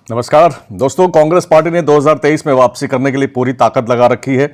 नमस्कार दोस्तों, कांग्रेस पार्टी ने 2023 में वापसी करने के लिए पूरी ताकत लगा रखी है।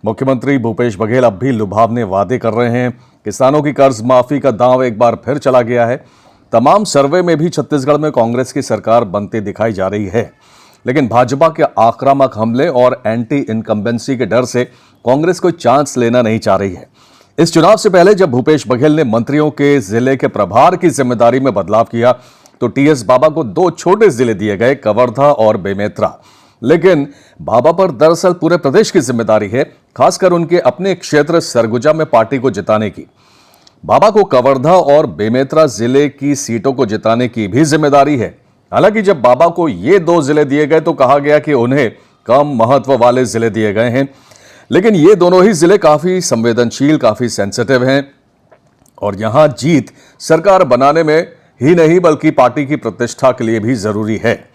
मुख्यमंत्री भूपेश बघेल अब भी लुभावने वादे कर रहे हैं। किसानों की कर्ज माफी का दांव एक बार फिर चला गया है। तमाम सर्वे में भी छत्तीसगढ़ में कांग्रेस की सरकार बनती दिखाई जा रही है, लेकिन भाजपा के आक्रामक हमले और एंटी इनकम्बेंसी के डर से कांग्रेस कोई चांस लेना नहीं चाह रही है। इस चुनाव से पहले जब भूपेश बघेल ने मंत्रियों के जिले के प्रभार की जिम्मेदारी में बदलाव किया तो टीएस बाबा को दो छोटे जिले दिए गए, कवर्धा और बेमेतरा। लेकिन बाबा पर दरअसल पूरे प्रदेश की जिम्मेदारी है, खासकर उनके अपने क्षेत्र सरगुजा में पार्टी को जिताने की। बाबा को कवर्धा और बेमेतरा जिले की सीटों को जिताने की भी जिम्मेदारी है। हालांकि जब बाबा को ये दो जिले दिए गए तो कहा गया कि उन्हें कम महत्व वाले जिले दिए गए हैं, लेकिन ये दोनों ही जिले काफी संवेदनशील, काफी सेंसिटिव हैं और यहां जीत सरकार बनाने में ही नहीं बल्कि पार्टी की प्रतिष्ठा के लिए भी जरूरी है।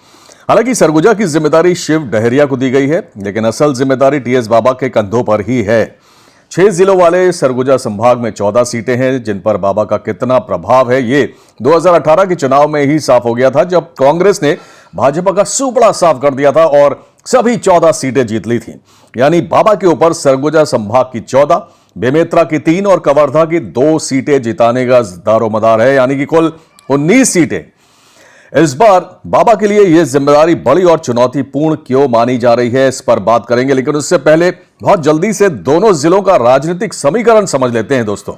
हालांकि सरगुजा की जिम्मेदारी शिव डहरिया को दी गई है, लेकिन असल जिम्मेदारी टीएस बाबा के कंधों पर ही है। 6 जिलों वाले सरगुजा संभाग में 14 सीटें हैं, जिन पर बाबा का कितना प्रभाव है ये 2018 के चुनाव में ही साफ हो गया था, जब कांग्रेस ने भाजपा का सुपड़ा साफ कर दिया था और सभी 14 सीटें जीत ली थी। यानी बाबा के ऊपर सरगुजा संभाग की 14, बेमेतरा की 3 और कवर्धा की 2 सीटें जिताने का दारोमदार है, यानी कि कुल 19 सीटें। इस बार बाबा के लिए यह जिम्मेदारी बड़ी और चुनौतीपूर्ण क्यों मानी जा रही है, इस पर बात करेंगे, लेकिन उससे पहले बहुत जल्दी से दोनों जिलों का राजनीतिक समीकरण समझ लेते हैं। दोस्तों,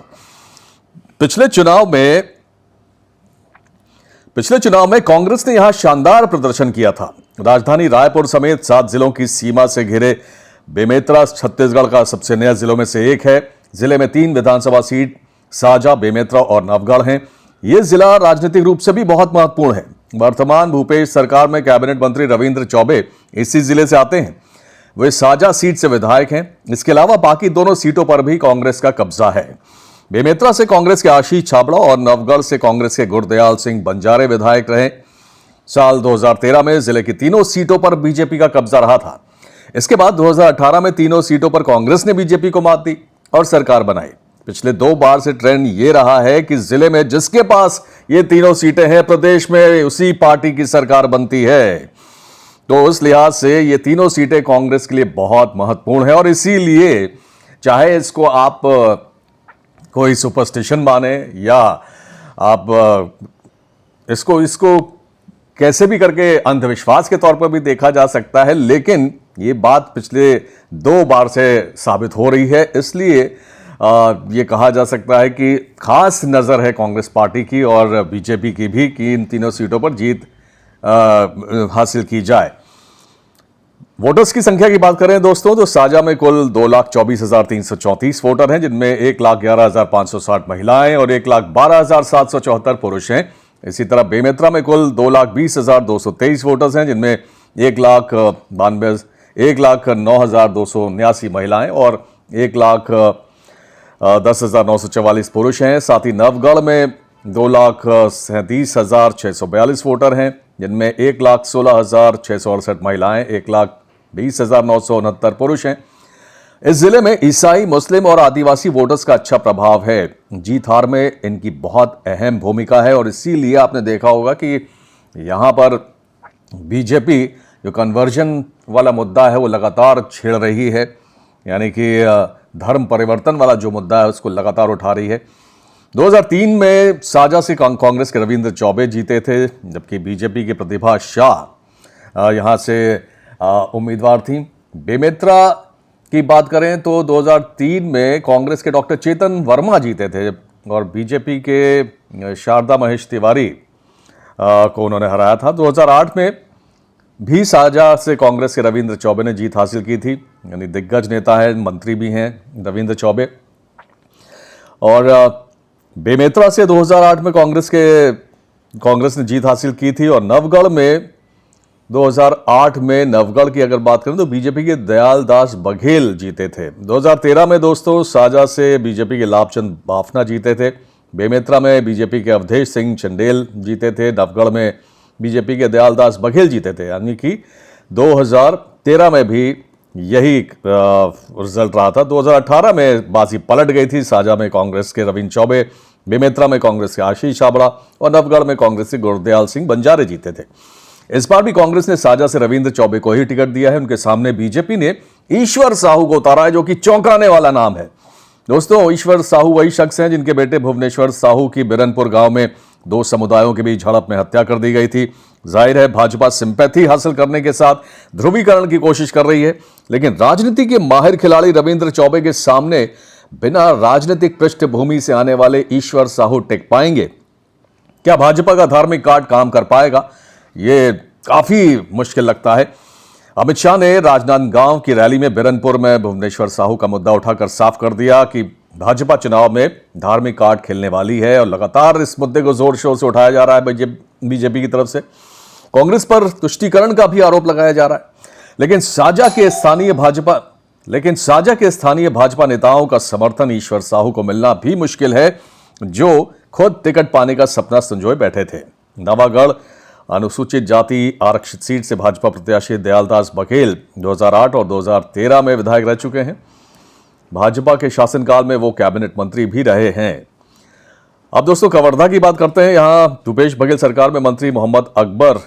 पिछले चुनाव में कांग्रेस ने यहां शानदार प्रदर्शन किया था। राजधानी रायपुर समेत 7 जिलों की सीमा से घिरे बेमेतरा छत्तीसगढ़ का सबसे नया जिलों में से एक है। जिले में 3 विधानसभा सीट साजा, बेमेतरा और नवगढ़ हैं। यह जिला राजनीतिक रूप से भी बहुत महत्वपूर्ण है। वर्तमान भूपेश सरकार में कैबिनेट मंत्री रविंद्र चौबे इसी जिले से आते हैं। वे साजा सीट से विधायक हैं। इसके अलावा बाकी दोनों सीटों पर भी कांग्रेस का कब्जा है। बेमेतरा से कांग्रेस के आशीष छाबड़ा और नवगढ़ से कांग्रेस के गुरदयाल सिंह बंजारे विधायक रहे। साल 2013 में जिले की तीनों सीटों पर बीजेपी का कब्जा रहा था। इसके बाद 2018 में तीनों सीटों पर कांग्रेस ने बीजेपी को मात दी और सरकार बनाई। पिछले 2 बार से ट्रेंड ये रहा है कि जिले में जिसके पास ये तीनों सीटें हैं, प्रदेश में उसी पार्टी की सरकार बनती है। तो उस लिहाज से ये तीनों सीटें कांग्रेस के लिए बहुत महत्वपूर्ण है और इसीलिए चाहे इसको आप कोई सुपरस्टिशन माने या आप इसको कैसे भी करके अंधविश्वास के तौर पर भी देखा जा सकता है, लेकिन ये बात पिछले 2 बार से साबित हो रही है। इसलिए ये कहा जा सकता है कि खास नज़र है कांग्रेस पार्टी की और बीजेपी की भी कि इन तीनों सीटों पर जीत हासिल की जाए। वोटर्स की संख्या की बात करें दोस्तों तो साजा में कुल 2,24,334 वोटर हैं, जिनमें 1,11,560 महिलाएं और 1,12,774 पुरुष हैं। इसी तरह बेमेतरा में कुल 2,20,223 वोटर्स हैं, जिनमें 1,09,279 महिलाएं और 1,10,944 पुरुष हैं। साथ ही नवगढ़ में 2,37,642 वोटर हैं, जिनमें 1,16,668 महिलाएं, 1,20,969 पुरुष हैं। इस जिले में ईसाई, मुस्लिम और आदिवासी वोटर्स का अच्छा प्रभाव है। जीत हार में इनकी बहुत अहम भूमिका है और इसीलिए आपने देखा होगा कि यहां पर बीजेपी जो कन्वर्जन वाला मुद्दा है वो लगातार छेड़ रही है, यानी कि धर्म परिवर्तन वाला जो मुद्दा है उसको लगातार उठा रही है। 2003 में साजा से कांग्रेस के रविंद्र चौबे जीते थे, जबकि बीजेपी की प्रतिभा शाह यहां से उम्मीदवार थी। बेमेतरा की बात करें तो 2003 में कांग्रेस के डॉक्टर चेतन वर्मा जीते थे और बीजेपी के शारदा महेश तिवारी को उन्होंने हराया था। 2008 में भी साजा से कांग्रेस के रविंद्र चौबे ने जीत हासिल की थी, यानी दिग्गज नेता है, मंत्री भी हैं रविंद्र चौबे। और बेमेतरा से 2008 में कांग्रेस ने जीत हासिल की थी और नवगढ़ में 2008 में नवगढ़ की अगर बात करें तो बीजेपी के दयाल दास बघेल जीते थे। 2013 में दोस्तों साजा से बीजेपी के लाभचंद बाफना जीते थे। बेमेतरा में बीजेपी के अवधेश सिंह चंडेल जीते थे। नवगढ़ में बीजेपी के दयाल दास बघेल जीते थे, यानी कि 2013 में भी यही रिजल्ट रहा था। 2018 में बाजी पलट गई थी। साजा में कांग्रेस के रविंद्र चौबे, बेमेतरा में कांग्रेस के आशीष छाबड़ा और नवगढ़ में कांग्रेस के गुरदयाल सिंह बंजारे जीते थे। इस बार भी कांग्रेस ने साजा से रविंद्र चौबे को ही टिकट दिया है। उनके सामने बीजेपी ने ईश्वर साहू को उतारा है, जो कि चौंकाने वाला नाम है। दोस्तों, ईश्वर साहू वही शख्स हैं जिनके बेटे भुवनेश्वर साहू की बिरनपुर गांव में दो समुदायों के बीच झड़प में हत्या कर दी गई थी। जाहिर है भाजपा सिंपैथी हासिल करने के साथ ध्रुवीकरण की कोशिश कर रही है, लेकिन राजनीति के माहिर खिलाड़ी रविंद्र चौबे के सामने बिना राजनीतिक पृष्ठभूमि से आने वाले ईश्वर साहू टिक पाएंगे? क्या भाजपा का धार्मिक कार्ड काम कर पाएगा? ये काफी मुश्किल लगता है। अमित शाह ने राजनांदगांव की रैली में बिरनपुर में भुवनेश्वर साहू का मुद्दा उठाकर साफ कर दिया कि भाजपा चुनाव में धार्मिक कार्ड खेलने वाली है, और लगातार इस मुद्दे को जोर शोर से उठाया जा रहा है बीजेपी की तरफ से। कांग्रेस पर तुष्टीकरण का भी आरोप लगाया जा रहा है, लेकिन साजा के स्थानीय भाजपा नेताओं का समर्थन ईश्वर साहू को मिलना भी मुश्किल है, जो खुद टिकट पाने का सपना संजोए बैठे थे। नवागढ़ अनुसूचित जाति आरक्षित सीट से भाजपा प्रत्याशी दयालदास बघेल 2008 और 2013 में विधायक रह चुके हैं। भाजपा के शासनकाल में वो कैबिनेट मंत्री भी रहे हैं। अब दोस्तों, कवर्धा की बात करते हैं। यहां भूपेश बघेल सरकार में मंत्री मोहम्मद अकबर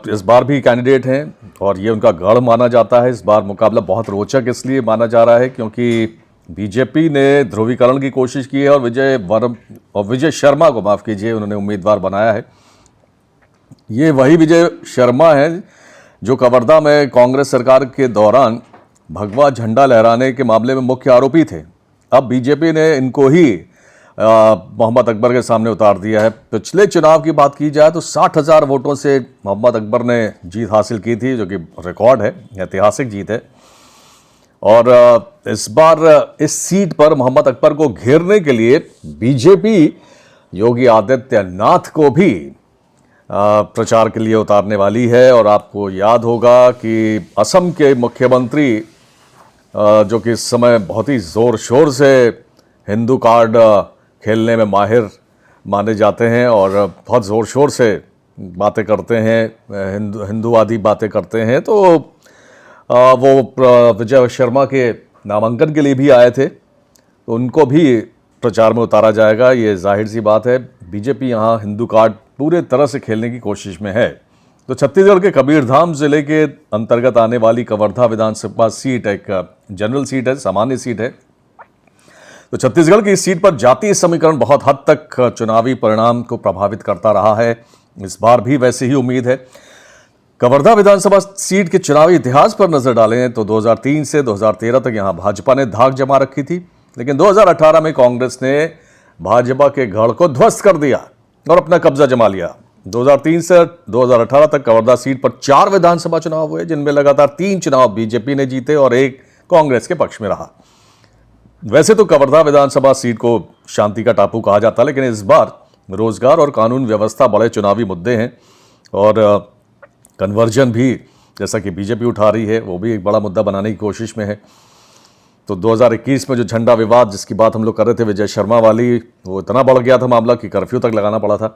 इस बार भी कैंडिडेट हैं, और ये उनका गढ़ माना जाता है। इस बार मुकाबला बहुत रोचक इसलिए माना जा रहा है क्योंकि बीजेपी ने ध्रुवीकरण की कोशिश की है और विजय शर्मा को, माफ कीजिए, उन्होंने उम्मीदवार बनाया है। ये वही विजय शर्मा हैं जो कवर्धा में कांग्रेस सरकार के दौरान भगवा झंडा लहराने के मामले में मुख्य आरोपी थे। अब बीजेपी ने इनको ही मोहम्मद अकबर के सामने उतार दिया है। पिछले चुनाव की बात की जाए तो 60,000 वोटों से मोहम्मद अकबर ने जीत हासिल की थी, जो कि रिकॉर्ड है, ऐतिहासिक जीत है। और इस बार इस सीट पर मोहम्मद अकबर को घेरने के लिए बीजेपी योगी आदित्यनाथ को भी प्रचार के लिए उतारने वाली है। और आपको याद होगा कि असम के मुख्यमंत्री, जो कि इस समय बहुत ही ज़ोर शोर से हिंदू कार्ड खेलने में माहिर माने जाते हैं और बहुत ज़ोर शोर से बातें करते हैं, हिंदूवादी बातें करते हैं, तो वो विजय शर्मा के नामांकन के लिए भी आए थे, तो उनको भी प्रचार में उतारा जाएगा। ये जाहिर सी बात है, बीजेपी यहाँ हिंदू कार्ड पूरे तरह से खेलने की कोशिश में है। तो छत्तीसगढ़ के कबीरधाम जिले के अंतर्गत आने वाली कवर्धा विधानसभा सीट एक जनरल सीट है, सामान्य सीट है। तो छत्तीसगढ़ की इस सीट पर जातीय समीकरण बहुत हद तक चुनावी परिणाम को प्रभावित करता रहा है। इस बार भी वैसे ही उम्मीद है। कवर्धा विधानसभा सीट के चुनावी इतिहास पर नजर डालें तो 2003 से 2013 तक यहां भाजपा ने धाक जमा रखी थी, लेकिन 2018 में कांग्रेस ने भाजपा के गढ़ को ध्वस्त कर दिया और अपना कब्जा जमा लिया। 2003 से 2018 तक कवर्धा सीट पर 4 विधानसभा चुनाव हुए, जिनमें लगातार 3 चुनाव बीजेपी ने जीते और 1 कांग्रेस के पक्ष में रहा। वैसे तो कवर्धा विधानसभा सीट को शांति का टापू कहा जाता है, लेकिन इस बार रोजगार और कानून व्यवस्था बड़े चुनावी मुद्दे हैं, और कन्वर्जन भी, जैसा कि बीजेपी उठा रही है, वो भी एक बड़ा मुद्दा बनाने की कोशिश में है। तो 2021 में जो झंडा विवाद जिसकी बात हम लोग कर रहे थे, विजय शर्मा वाली, वो इतना बढ़ गया था मामला कि कर्फ्यू तक लगाना पड़ा था।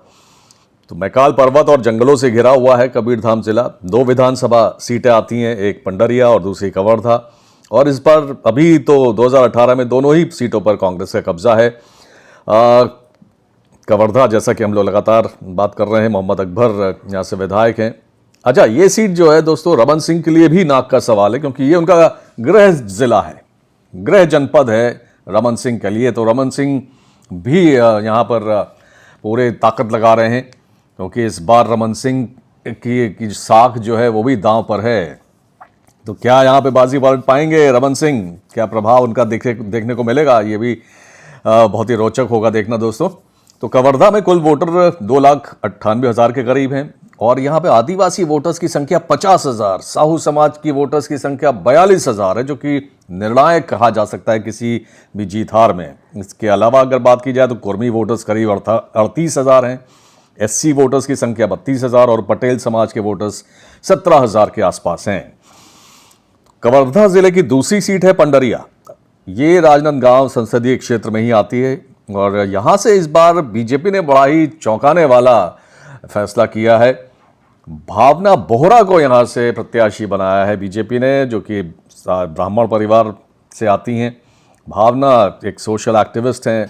तो मैकाल पर्वत और जंगलों से घिरा हुआ है कबीरधाम जिला। 2 विधानसभा सीटें आती हैं, एक पंडरिया और दूसरी कवर्धा, और इस बार अभी तो 2018 में दोनों ही सीटों पर कांग्रेस का कब्जा है। कवर्धा, जैसा कि हम लोग लगातार बात कर रहे हैं, मोहम्मद अकबर यहाँ से विधायक हैं। अच्छा, ये सीट जो है दोस्तों, रमन सिंह के लिए भी नाक का सवाल है, क्योंकि ये उनका गृह जिला है, गृह जनपद है रमन सिंह के लिए। तो रमन सिंह भी यहाँ पर पूरे ताकत लगा रहे हैं, क्योंकि इस बार रमन सिंह की साख जो है वो भी दांव पर है। तो क्या यहाँ पे बाजी पलट पाएंगे रमन सिंह? क्या प्रभाव उनका देखने को मिलेगा? ये भी बहुत ही रोचक होगा देखना दोस्तों। तो कवर्धा में कुल वोटर 2,98,000 के करीब हैं, और यहाँ पे आदिवासी वोटर्स की संख्या 50,000, साहू समाज की वोटर्स की संख्या 42,000 है, जो कि निर्णायक कहा जा सकता है किसी भी जीत हार में। इसके अलावा अगर बात की जाए तो कुर्मी वोटर्स करीब 38,000 हैं, एससी वोटर्स की संख्या 32,000 और पटेल समाज के वोटर्स 17,000 के आसपास हैं। कवर्धा जिले की दूसरी सीट है पंडरिया। ये राजनांदगांव संसदीय क्षेत्र में ही आती है, और यहाँ से इस बार बीजेपी ने बड़ा ही चौंकाने वाला फैसला किया है। भावना बोहरा को यहाँ से प्रत्याशी बनाया है बीजेपी ने, जो कि ब्राह्मण परिवार से आती हैं। भावना एक सोशल एक्टिविस्ट हैं,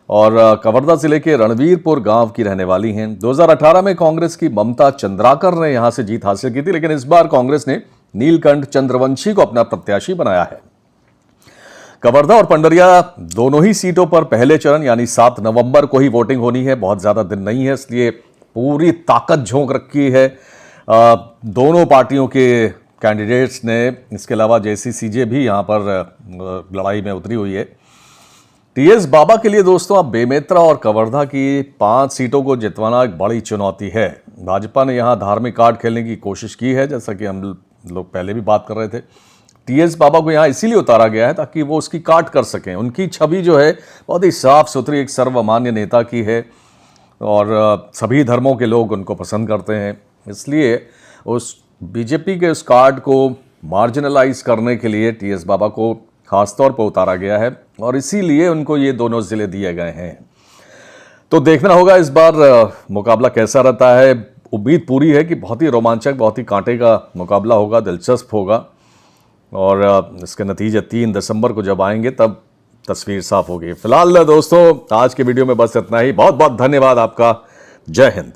और कवर्धा जिले के रणवीरपुर गांव की रहने वाली हैं। 2018 में कांग्रेस की ममता चंद्राकर ने यहां से जीत हासिल की थी, लेकिन इस बार कांग्रेस ने नीलकंठ चंद्रवंशी को अपना प्रत्याशी बनाया है। कवर्धा और पंडरिया दोनों ही सीटों पर पहले चरण यानी 7 नवंबर को ही वोटिंग होनी है। बहुत ज्यादा दिन नहीं है, इसलिए पूरी ताकत झोंक रखी है दोनों पार्टियों के कैंडिडेट्स ने। इसके अलावा जेसीसीजे भी यहां पर लड़ाई में उतरी हुई है। टीएस बाबा के लिए दोस्तों अब बेमेतरा और कवर्धा की 5 सीटों को जितवाना एक बड़ी चुनौती है। भाजपा ने यहां धार्मिक कार्ड खेलने की कोशिश की है, जैसा कि हम लोग पहले भी बात कर रहे थे। टीएस बाबा को यहां इसीलिए उतारा गया है ताकि वो उसकी काट कर सकें। उनकी छवि जो है बहुत ही साफ सुथरी एक सर्वमान्य नेता की है और सभी धर्मों के लोग उनको पसंद करते हैं। इसलिए उस बीजेपी के उस कार्ड को मार्जिनलाइज करने के लिए टीएस बाबा को खासतौर पर उतारा गया है और इसीलिए उनको ये दोनों जिले दिए गए हैं। तो देखना होगा इस बार मुकाबला कैसा रहता है। उम्मीद पूरी है कि बहुत ही रोमांचक, बहुत ही कांटे का मुकाबला होगा, दिलचस्प होगा और इसके नतीजे 3 दिसंबर को जब आएंगे तब तस्वीर साफ होगी। फिलहाल दोस्तों आज के वीडियो में बस इतना ही। बहुत बहुत धन्यवाद आपका। जय हिंद।